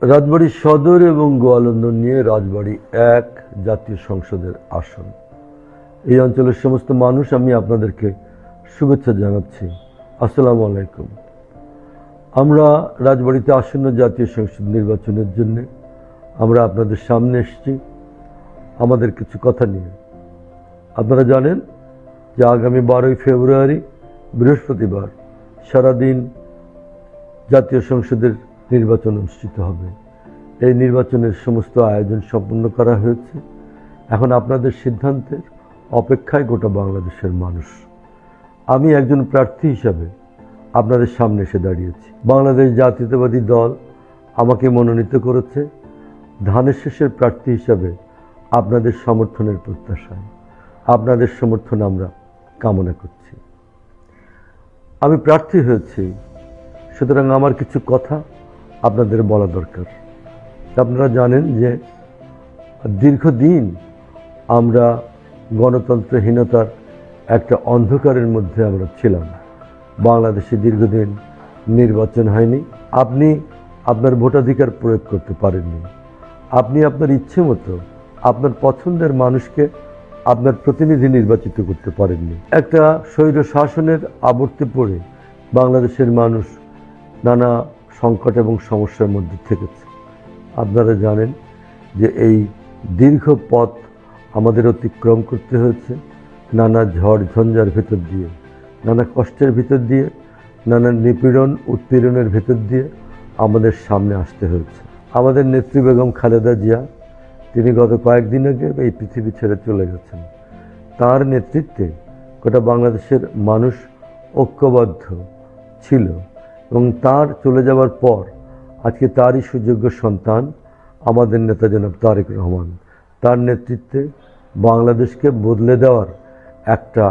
রাজবাড়ী সদর এবং গোয়ালন্দ নিয়ে রাজবাড়ী ১ জাতীয় সংসদের আসন। এই অঞ্চলের সমস্ত মানুষ আমি আপনাদেরকে শুভেচ্ছা জানাচ্ছি। আসসালামু আলাইকুম। আমরা রাজবাড়ীতে আসন্ন জাতীয় সংসদ নির্বাচনের জন্য আমরা আপনাদের সামনে এসেছি আমাদের কিছু কথা নিয়ে। আপনারা জানেন যে আগামী 12ই ফেব্রুয়ারি বৃহস্পতিবার সারাদিন জাতীয় সংসদের নির্বাচন অনুষ্ঠিত হবে। এই নির্বাচনের সমস্ত আয়োজন সম্পন্ন করা হয়েছে। এখন আপনাদের সিদ্ধান্তের অপেক্ষায় গোটা বাংলাদেশের মানুষ। আমি একজন প্রার্থী হিসাবে আপনাদের সামনে এসে দাঁড়িয়েছি। বাংলাদেশ জাতীয়তাবাদী দল আমাকে মনোনীত করেছে ধানের শেষের প্রার্থী হিসাবে আপনাদের সমর্থনের প্রত্যাশায়। আপনাদের সমর্থন আমরা কামনা করছি। আমি প্রার্থী হয়েছি, সুতরাং আমার কিছু কথা আপনাদের বলা দরকার। আপনারা জানেন যে দীর্ঘদিন আমরা গণতন্ত্রহীনতার একটা অন্ধকারের মধ্যে আমরা ছিলাম। বাংলাদেশে দীর্ঘদিন নির্বাচন হয়নি। আপনি আপনার ভোটাধিকার প্রয়োগ করতে পারেননি। আপনি আপনার ইচ্ছে মতো আপনার পছন্দের মানুষকে আপনার প্রতিনিধি নির্বাচিত করতে পারেননি। একটা স্বৈর শাসনের আবর্তে পড়ে বাংলাদেশের মানুষ নানা সংকট এবং সমস্যার মধ্যে থেকেছে। আপনারা জানেন যে এই দীর্ঘ পথ আমাদের অতিক্রম করতে হয়েছে নানা ঝড় ঝঞ্ঝার ভেতর দিয়ে, নানা কষ্টের ভিতর দিয়ে, নানা নিপীড়ন উৎপীড়নের ভেতর দিয়ে আমাদের সামনে আসতে হয়েছে। আমাদের নেত্রী বেগম খালেদা জিয়া তিনি গত কয়েকদিন আগে এই পৃথিবী ছেড়ে চলে গেছেন। তার নেতৃত্বে গোটা বাংলাদেশের মানুষ ঐক্যবদ্ধ ছিল এবং তার চলে যাওয়ার পর আজকে তারই সুযোগ্য সন্তান আমাদের নেতা জনাব তারেক রহমান, তার নেতৃত্বে বাংলাদেশকে বদলে দেওয়ার একটা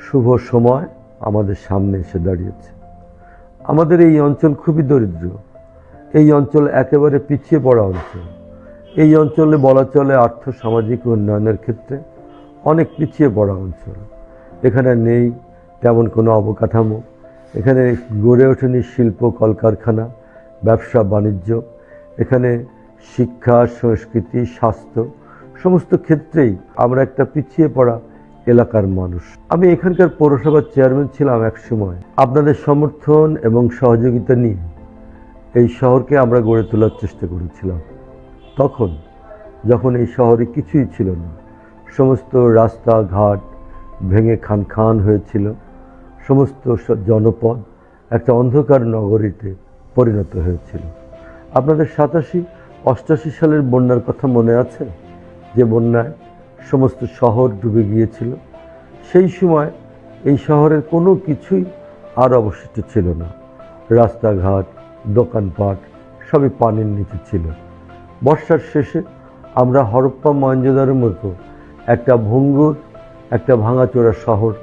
শুভ সময় আমাদের সামনে এসে দাঁড়িয়েছে। আমাদের এই অঞ্চল খুবই দরিদ্র। এই অঞ্চল একেবারে পিছিয়ে পড়া অঞ্চল। এই অঞ্চলে বলা চলে আর্থ সামাজিক উন্নয়নের ক্ষেত্রে অনেক পিছিয়ে পড়া অঞ্চল। এখানে নেই তেমন কোনো অবকাঠামো, এখানে গড়ে ওঠেনি শিল্প কলকারখানা, ব্যবসা বাণিজ্য, এখানে শিক্ষা সংস্কৃতি স্বাস্থ্য সমস্ত ক্ষেত্রেই আমরা একটা পিছিয়ে পড়া এলাকার মানুষ। আমি এখানকার পৌরসভার চেয়ারম্যান ছিলাম এক সময়। আপনাদের সমর্থন এবং সহযোগিতা নিয়ে এই শহরকে আমরা গড়ে তোলার চেষ্টা করেছিলাম। তখন যখন এই শহরে কিছুই ছিল না, সমস্ত রাস্তাঘাট ভেঙে খান খান হয়েছিল, সমস্ত জনপদ একটা অন্ধকার নগরীতে পরিণত হয়েছিল। আপনাদের 87-88 সালের বন্যার কথা মনে আছে? যে বন্যায় সমস্ত শহর ডুবে গিয়েছিল। সেই সময় এই শহরের কোনো কিছুই আর অবশিষ্ট ছিল না। রাস্তাঘাট দোকানপাট সবই পানির নিচে ছিল। বর্ষার শেষে আমরা হরপ্পা মহেঞ্জোদারোর মতো একটা ভঙ্গুর একটা ভাঙাচোরা শহর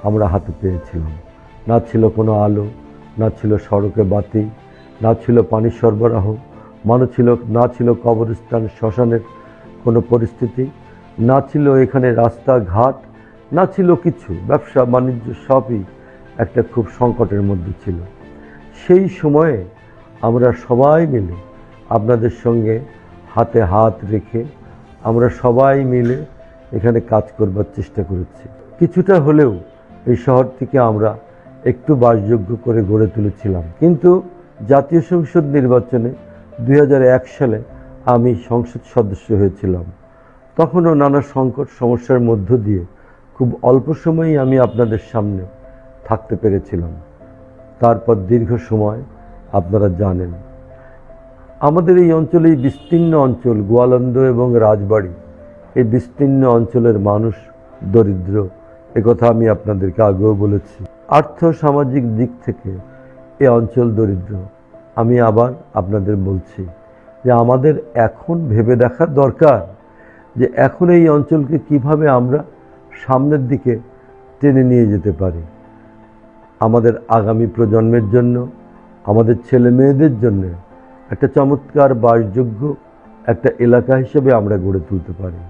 আমরা হাতে পেয়েছিলাম। না ছিল কোনো আলো, না ছিল সড়কে বাতি, না ছিল পানি সরবরাহ, না ছিল কবরস্থান শ্মশানের কোনো পরিস্থিতি, না ছিল এখানে রাস্তাঘাট, না ছিল কিছু। ব্যবসা বাণিজ্য সবই একটা খুব সংকটের মধ্যে ছিল। সেই সময়ে আমরা সবাই মিলে আপনাদের সঙ্গে হাতে হাত রেখে আমরা সবাই মিলে এখানে কাজ করবার চেষ্টা করেছি। কিছুটা হলেও এই শহরটিকে আমরা একটু বাসযোগ্য করে গড়ে তুলেছিলাম। কিন্তু জাতীয় সংসদ নির্বাচনে 2001 সালে আমি সংসদ সদস্য হয়েছিলাম। তখনও নানা সংকট সমস্যার মধ্য দিয়ে খুব অল্প সময়েই আমি আপনাদের সামনে থাকতে পেরেছিলাম। তারপর দীর্ঘ সময় আপনারা জানেন আমাদের এই অঞ্চলে, এই বিস্তীর্ণ অঞ্চল গোয়ালন্দ এবং রাজবাড়ী, এই বিস্তীর্ণ অঞ্চলের মানুষ দরিদ্র। একথা আমি আপনাদেরকে আগেও বলেছি। আর্থ সামাজিক দিক থেকে এই অঞ্চল দরিদ্র। আমি আবার আপনাদের বলছি যে আমাদের এখন ভেবে দেখার দরকার যে এখন এই অঞ্চলকে কিভাবে আমরা সামনের দিকে টেনে নিয়ে যেতে পারি। আমাদের আগামী প্রজন্মের জন্য, আমাদের ছেলে মেয়েদের জন্য একটা চমৎকার বাসযোগ্য একটা এলাকা হিসেবে আমরা গড়ে তুলতে পারি,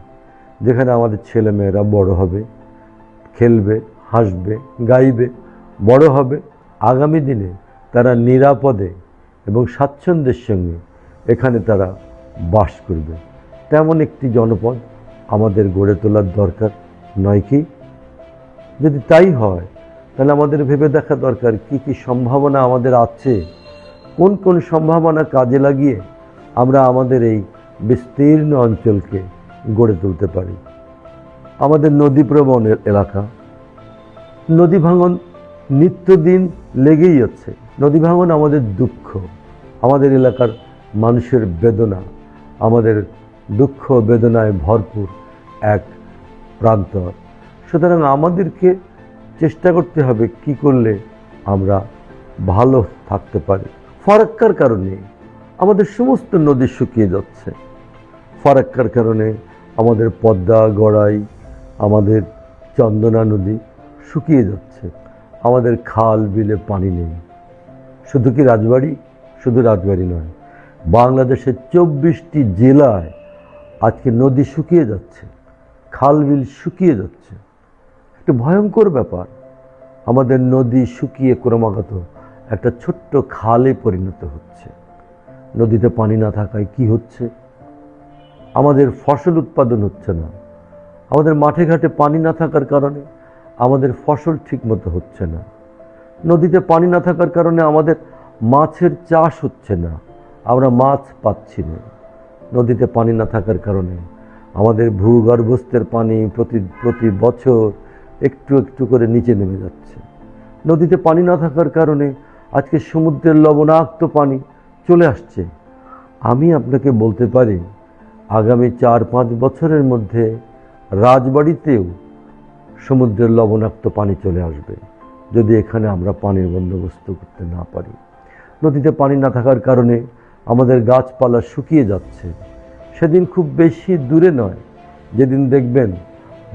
যেখানে আমাদের ছেলে মেয়েরা বড় হবে, খেলবে, হাসবে, গাইবে, বড় হবে। আগামী দিনে তারা নিরাপদে এবং স্বাচ্ছন্দ্যের সঙ্গে এখানে তারা বাস করবে। তেমন একটি জনপদ আমাদের গড়ে তোলার দরকার নয় কি? যদি তাই হয় তাহলে আমাদের ভেবে দেখা দরকার কি কি সম্ভাবনা আমাদের আছে, কোন কোন সম্ভাবনা কাজে লাগিয়ে আমরা আমাদের এই বিস্তীর্ণ অঞ্চলকে গড়ে তুলতে পারি। আমাদের নদীপ্রবণ এলাকা, নদী ভাঙন নিত্যদিন লেগেই আছে। নদী ভাঙন আমাদের দুঃখ, আমাদের এলাকার মানুষের বেদনা, আমাদের দুঃখ বেদনায় ভরপুর এক প্রান্তর। সুতরাং আমাদেরকে চেষ্টা করতে হবে কি করলে আমরা ভালো থাকতে পারি। ফারাক্কার কারণে আমাদের সমস্ত নদী শুকিয়ে যাচ্ছে। ফারাক্কার কারণে আমাদের পদ্মা, গড়াই, আমাদের চন্দনা নদী শুকিয়ে যাচ্ছে। আমাদের খাল বিলে পানি নেই। শুধু কি রাজবাড়ী? শুধু রাজবাড়ী নয়, বাংলাদেশের 24টি জেলায় আজকে নদী শুকিয়ে যাচ্ছে, খাল বিল শুকিয়ে যাচ্ছে। একটা ভয়ঙ্কর ব্যাপার। আমাদের নদী শুকিয়ে ক্রমাগত একটা ছোট্ট খালে পরিণত হচ্ছে। নদীতে পানি না থাকায় কি হচ্ছে? আমাদের ফসল উৎপাদন হচ্ছে না। আমাদের মাঠে ঘাটে পানি না থাকার কারণে আমাদের ফসল ঠিকমতো হচ্ছে না। নদীতে পানি না থাকার কারণে আমাদের মাছের চাষ হচ্ছে না, আমরা মাছ পাচ্ছি না। নদীতে পানি না থাকার কারণে আমাদের ভূগর্ভস্থের পানি প্রতি বছর একটু একটু করে নিচে নেমে যাচ্ছে। নদীতে পানি না থাকার কারণে আজকে সমুদ্রের লবণাক্ত পানি চলে আসছে। আমি আপনাকে বলতে পারি আগামী 4-5 বছরের মধ্যে রাজবাড়িতেও সমুদ্রের লবণাক্ত পানি চলে আসবে, যদি এখানে আমরা পানির বন্দোবস্ত করতে না পারি। নদীতে পানি না থাকার কারণে আমাদের গাছপালা শুকিয়ে যাচ্ছে। সেদিন খুব বেশি দূরে নয়, যেদিন দেখবেন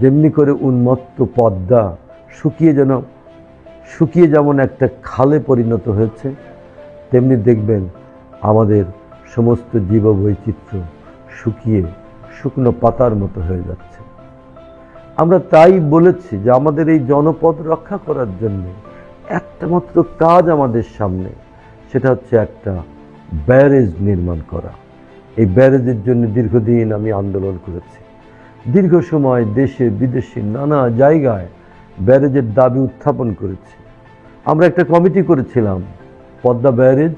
যেমনি করে উন্মত্ত পদ্মা শুকিয়ে যেমন একটা খালে পরিণত হয়েছে, তেমনি দেখবেন আমাদের সমস্ত জীববৈচিত্র্য শুকিয়ে শুকনো পাতার মতো হয়ে যাচ্ছে। আমরা তাই বলেছি যে আমাদের এই জনপদ রক্ষা করার জন্য একটা মাত্র কাজ আমাদের সামনে, সেটা হচ্ছে একটা ব্যারেজ নির্মাণ করা। এই ব্যারেজের জন্য দীর্ঘদিন আমি আন্দোলন করেছি। দীর্ঘ সময় দেশে বিদেশে নানা জায়গায় ব্যারেজের দাবি উত্থাপন করেছি। আমরা একটা কমিটি করেছিলাম, পদ্মা ব্যারেজ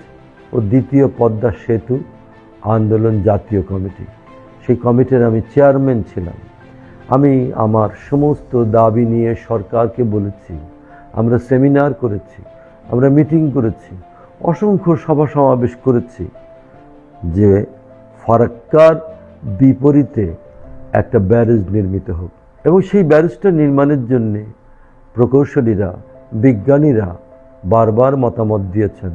ও দ্বিতীয় পদ্মা সেতু আন্দোলন জাতীয় কমিটি। সেই কমিটির আমি চেয়ারম্যান ছিলাম। আমি আমার সমস্ত দাবি নিয়ে সরকারকে বলেছি, আমরা সেমিনার করেছি, আমরা মিটিং করেছি, অসংখ্য সভা সমাবেশ করেছি যে ফারাক্কার বিপরীতে একটা ব্যারেজ নির্মিত হোক। এবং সেই ব্যারেজটা নির্মাণের জন্যে প্রকৌশলীরা, বিজ্ঞানীরা বারবার মতামত দিয়েছেন,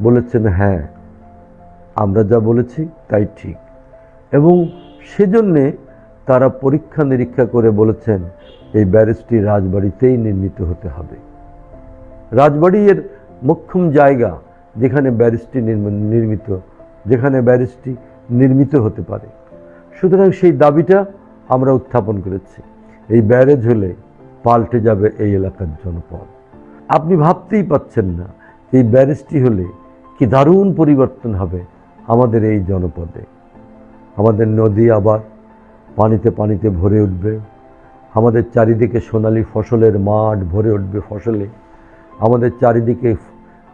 বলেছেন হ্যাঁ আমরা যা বলেছি তাই ঠিক। এবং সেজন্যে তারা পরীক্ষা নিরীক্ষা করে বলেছেন এই ব্যারেজটি রাজবাড়িতেই নির্মিত হতে হবে। রাজবাড়ি এর মোক্ষম জায়গা যেখানে ব্যারেজটি নির্মিত হতে পারে। সুতরাং সেই দাবিটা আমরা উত্থাপন করেছি। এই ব্যারেজ হলে পাল্টে যাবে এই এলাকার জনপদ। আপনি ভাবতেই পাচ্ছেন না এই ব্যারেজটি হলে কি দারুণ পরিবর্তন হবে আমাদের এই জনপদে। আমাদের নদী আবার পানিতে পানিতে ভরে উঠবে, আমাদের চারিদিকে সোনালী ফসলের মাঠ ভরে উঠবে ফসলে, আমাদের চারিদিকে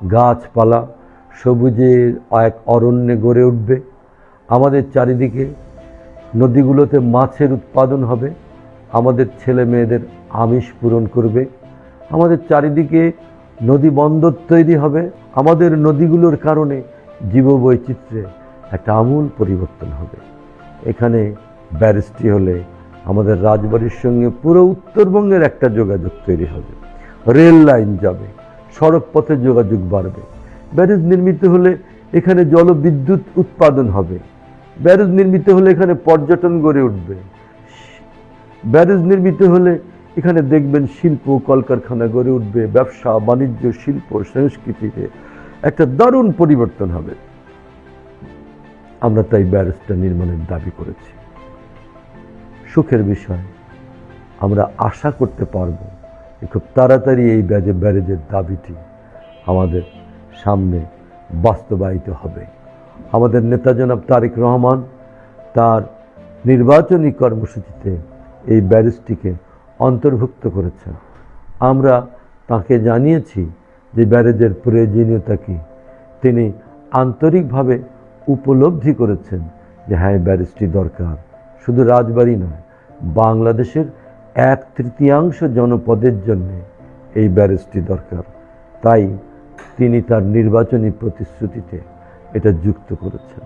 গাছপালা সবুজের এক অরণ্যে গড়ে উঠবে, আমাদের চারিদিকে নদীগুলোতে মাছের উৎপাদন হবে, আমাদের ছেলে মেয়েদের আমিষ পূরণ করবে, আমাদের চারিদিকে নদী বন্দর তৈরি হবে। আমাদের নদীগুলোর কারণে জীববৈচিত্র্যে একটা আমূল পরিবর্তন হবে। এখানে ব্যারেজটি হলে আমাদের রাজবাড়ির সঙ্গে পুরো উত্তরবঙ্গের একটা যোগাযোগ তৈরি হবে, রেল লাইন যাবে, সড়ক পথে যোগাযোগ বাড়বে। ব্যারেজ নির্মিত হলে এখানে জলবিদ্যুৎ উৎপাদন হবে, ব্যারেজ নির্মিত হলে এখানে পর্যটন গড়ে উঠবে, ব্যারেজ নির্মিত হলে এখানে দেখবেন শিল্প কলকারখানা গড়ে উঠবে, ব্যবসা বাণিজ্য শিল্প সংস্কৃতিতে একটা দারুণ পরিবর্তন হবে। আমরা তাই ব্যারেজটা নির্মাণের দাবি করেছি। সুখের বিষয়, আমরা আশা করতে পারব খুব তাড়াতাড়ি এই ব্যারেজের দাবিটি আমাদের সামনে বাস্তবায়িত হবে। আমাদের নেতা জনাব তারেক রহমান তার নির্বাচনী কর্মসূচিতে এই ব্যারেজটিকে অন্তর্ভুক্ত করেছেন। আমরা তাকে জানিয়েছি যে ব্যারেজের প্রয়োজনীয়তা কী। তিনি আন্তরিকভাবে উপলব্ধি করেছেন যে হ্যাঁ, ব্যারেজটি দরকার। শুধু রাজবাড়ী নয়, বাংলাদেশের 1/3 জনপদের জন্য এই ব্যারেজটি দরকার। তাই তিনি তার নির্বাচনী প্রতিশ্রুতিতে এটা যুক্ত করেছেন।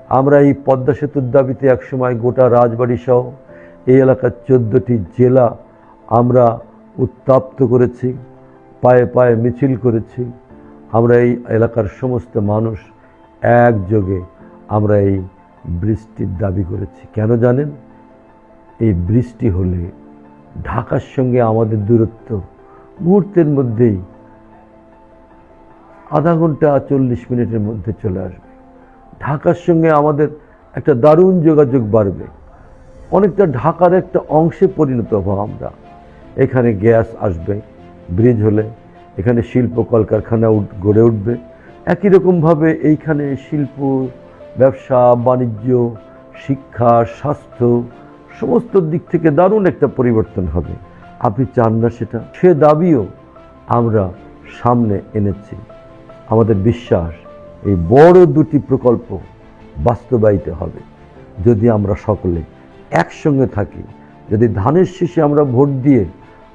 আমরা এই পদ্মা সেতুর দাবিতে একসময় গোটা রাজবাড়ী সহ এই এলাকার 14টি জেলা আমরা উত্তপ্ত করেছি, পায়ে পায়ে মিছিল করেছি। আমরা এই এলাকার সমস্ত মানুষ একযোগে আমরা এই ব্রিজটির দাবি করেছি। কেন জানেন? এই ব্রিজটি হলে ঢাকার সঙ্গে আমাদের দূরত্ব মুহূর্তের মধ্যেই আধা ঘন্টা 40 মিনিটের মধ্যে চলে আসবে। ঢাকার সঙ্গে আমাদের একটা দারুণ যোগাযোগ বাড়বে, অনেকটা ঢাকার একটা অংশে পরিণত হব আমরা। এখানে গ্যাস আসবে ব্রিজ হলে, এখানে শিল্প কলকারখানা গড়ে উঠবে। একই রকমভাবে এইখানে শিল্প, ব্যবসা বাণিজ্য, শিক্ষা, স্বাস্থ্য সমস্ত দিক থেকে দারুণ একটা পরিবর্তন হবে। আপনি চান না সেটা? সে দাবিও আমরা সামনে এনেছি। আমাদের বিশ্বাস এই বড় দুটি প্রকল্প বাস্তবায়িত হবে যদি আমরা সকলে একসঙ্গে থাকি, যদি ধানের শীষে আমরা ভোট দিয়ে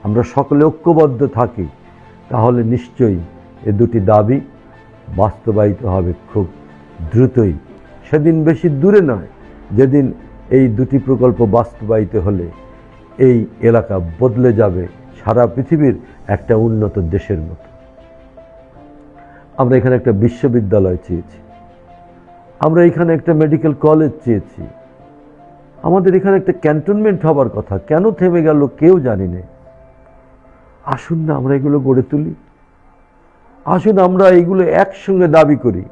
আমরা সকলে ঐক্যবদ্ধ থাকি, তাহলে নিশ্চয়ই এ দুটি দাবি বাস্তবায়িত হবে খুব দ্রুতই। সেদিন বেশি দূরে নয় যেদিন এই দুটি প্রকল্প বাস্তবায়িত হলে এই এলাকা বদলে যাবে সারা পৃথিবীর একটা উন্নত দেশের মতো। আমরা এখানে একটা বিশ্ববিদ্যালয় চেয়েছি, আমরা এখানে একটা মেডিকেল কলেজ চেয়েছি, আমাদের এখানে একটা ক্যান্টনমেন্ট হবার কথা। কেন থেমে গেল কেউ জানি না। আসুন না আমরা এগুলো গড়ে তুলি, আসুন আমরা এগুলো একসঙ্গে দাবি করি।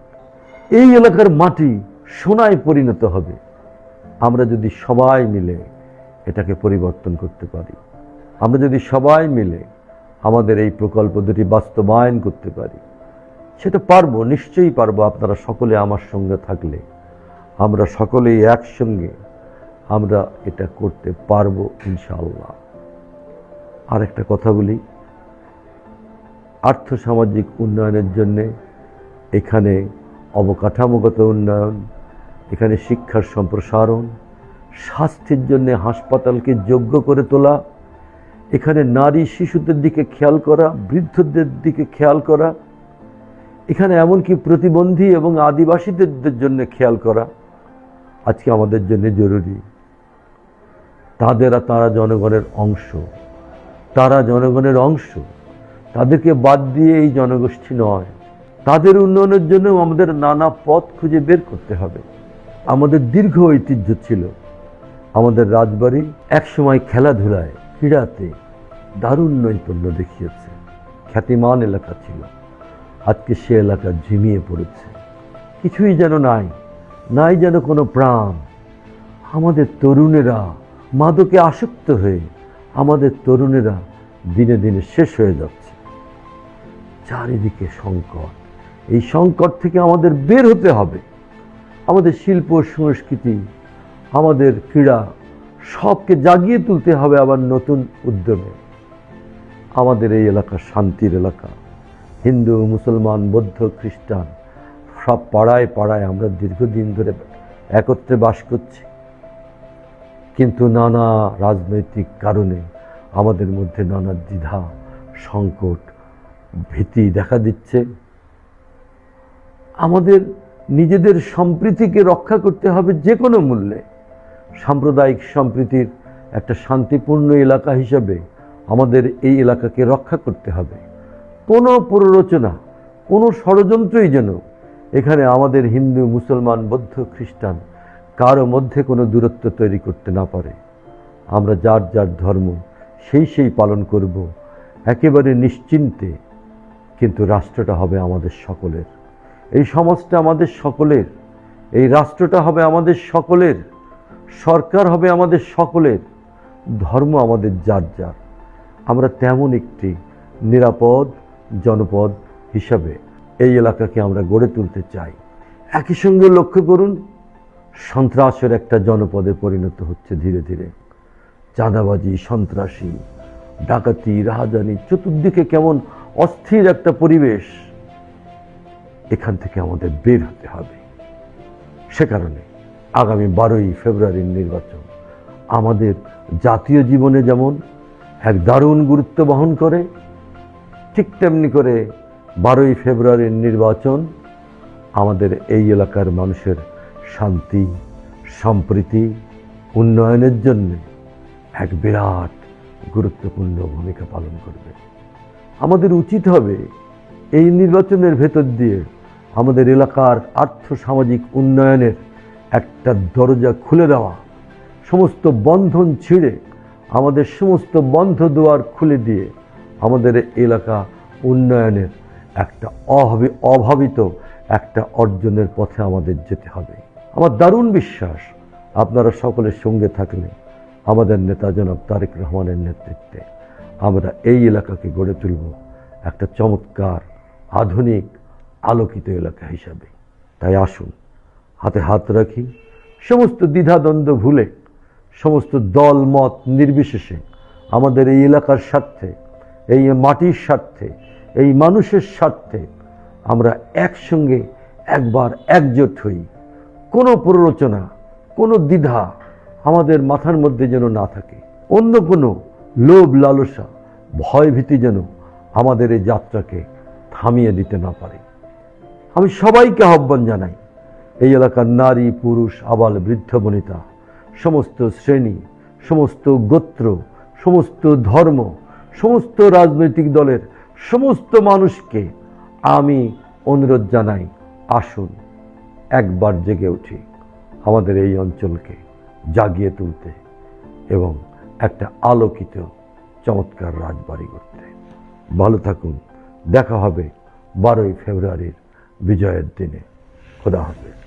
এই এলাকার মাটি সোনায় পরিণত হবে আমরা যদি সবাই মিলে এটাকে পরিবর্তন করতে পারি। আমরা যদি সবাই মিলে আমাদের এই প্রকল্প দুটি বাস্তবায়ন করতে পারি, সেটা পারবো, নিশ্চয়ই পারবো। আপনারা সকলে আমার সঙ্গে থাকলে আমরা সকলেই একসঙ্গে আমরা এটা করতে পারবো ইনশাআল্লাহ। আর একটা কথা বলি, আর্থসামাজিক উন্নয়নের জন্যে এখানে অবকাঠামোগত উন্নয়ন, এখানে শিক্ষার সম্প্রসারণ, স্বাস্থ্যের জন্য হাসপাতালকে যোগ্য করে তোলা, এখানে নারী শিশুদের দিকে খেয়াল করা, বৃদ্ধদের দিকে খেয়াল করা, এখানে এমনকি প্রতিবন্ধী এবং আদিবাসীদের জন্য খেয়াল করা আজকে আমাদের জন্য জরুরি। তারা জনগণের অংশ, তারা জনগণের অংশ, তাদেরকে বাদ দিয়ে এই জনগোষ্ঠী নয়। তাদের উন্নয়নের জন্য আমাদের নানা পথ খুঁজে বের করতে হবে। আমাদের দীর্ঘ ঐতিহ্য ছিল, আমাদের রাজবাড়ী একসময় খেলাধুলায়, ক্রীড়াতে দারুণ নৈপুণ্য দেখিয়েছে, খ্যাতিমান এলাকা ছিল। আজকে সে এলাকা ঝিমিয়ে পড়েছে, কিছুই যেন নাই যেন কোনো প্রাণ। আমাদের তরুণেরা মাদকে আসক্ত হয়ে আমাদের তরুণেরা দিনে দিনে শেষ হয়ে যাচ্ছে। চারিদিকে সংকট, এই সংকট থেকে আমাদের বের হতে হবে। আমাদের শিল্প সংস্কৃতি, আমাদের ক্রীড়া সবকে জাগিয়ে তুলতে হবে আবার নতুন উদ্যমে। আমাদের এই এলাকা শান্তির এলাকা, হিন্দু, মুসলমান, বৌদ্ধ, খ্রিস্টান সব পাড়ায় পাড়ায় আমরা দীর্ঘদিন ধরে একত্রে বাস করছি, কিন্তু নানা রাজনৈতিক কারণে আমাদের মধ্যে নানা দ্বিধা, সংকট, ভীতি দেখা দিচ্ছে। আমাদের নিজেদের সম্প্রীতিকে রক্ষা করতে হবে যে কোনো মূল্যে। সাম্প্রদায়িক সম্প্রীতির একটা শান্তিপূর্ণ এলাকা হিসাবে আমাদের এই এলাকাকে রক্ষা করতে হবে। কোনো প্ররোচনা, কোনো ষড়যন্ত্রই যেন এখানে আমাদের হিন্দু, মুসলমান, বৌদ্ধ, খ্রিস্টান কারো মধ্যে কোনো দূরত্ব তৈরি করতে না পারে। আমরা যার যার ধর্ম সেই পালন করব একেবারে নিশ্চিন্তে, কিন্তু রাষ্ট্রটা হবে আমাদের সকলের, এই সমাজটা আমাদের সকলের, এই রাষ্ট্রটা হবে আমাদের সকলের, সরকার হবে আমাদের সকলের, ধর্ম আমাদের যার যার। আমরা তেমন একটি নিরাপদ জনপদ হিসাবে এই এলাকাকে আমরা গড়ে তুলতে চাই। একই সঙ্গে লক্ষ্য করুন, সন্ত্রাসের একটা জনপদে পরিণত হচ্ছে ধীরে ধীরে। চাঁদাবাজি, সন্ত্রাসী, ডাকাতি, রাহাজানি, চতুর্দিকে কেমন অস্থির একটা পরিবেশ। এখান থেকে আমাদের বের হতে হবে। সে কারণে আগামী 12ই ফেব্রুয়ারির নির্বাচন আমাদের জাতীয় জীবনে যেমন এক দারুণ গুরুত্ব বহন করে, ঠিক তেমনি করে 12ই ফেব্রুয়ারির নির্বাচন আমাদের এই এলাকার মানুষের শান্তি, সম্প্রীতি, উন্নয়নের জন্য এক বিরাট গুরুত্বপূর্ণ ভূমিকা পালন করবে। আমাদের উচিত হবে এই নির্বাচনের ভেতর দিয়ে আমাদের এলাকার আর্থসামাজিক উন্নয়নের একটা দরজা খুলে দেওয়া, সমস্ত বন্ধন ছিঁড়ে আমাদের সমস্ত বন্ধ দুয়ার খুলে দিয়ে আমাদের এলাকা উন্নয়নের একটা অভাবিত একটা অর্জনের পথে আমাদের যেতে হবে। আমার দারুণ বিশ্বাস আপনারা সকলের সঙ্গে থাকলে আমাদের নেতা জনাব তারেক রহমানের নেতৃত্বে আমরা এই এলাকাকে গড়ে তুলব একটা চমৎকার, আধুনিক, আলোকিত এলাকা হিসাবে। তাই আসুন হাতে হাত রাখি, সমস্ত দ্বিধাদ্বন্দ্ব ভুলে, সমস্ত দল মত নির্বিশেষে আমাদের এই এলাকার স্বার্থে, এই মাটির স্বার্থে, এই মানুষের স্বার্থে আমরা একসঙ্গে একবার একজোট হই। কোনো প্ররোচনা, কোনো দ্বিধা আমাদের মাথার মধ্যে যেন না থাকে। অন্য কোনো লোভ, লালসা, ভয় ভীতি যেন আমাদের এই যাত্রাকে থামিয়ে দিতে না পারে। আমি সবাইকে আহ্বান জানাই, এই এলাকার নারী, পুরুষ, আবাল, বৃদ্ধ, বনিতা, সমস্ত শ্রেণী, সমস্ত গোত্র, সমস্ত ধর্ম, সমস্ত রাজনৈতিক দলের সমস্ত মানুষকে আমি অনুরোধ জানাই, আসুন একবার জেগে উঠি আমাদের এই অঞ্চলকে জাগিয়ে তুলতে এবং একটা আলোকিত চমৎকার রাজবাড়ি করতে। ভালো থাকুন, দেখা হবে 12ই ফেব্রুয়ারির বিজয়ের দিনে। খোদা হাফেজ।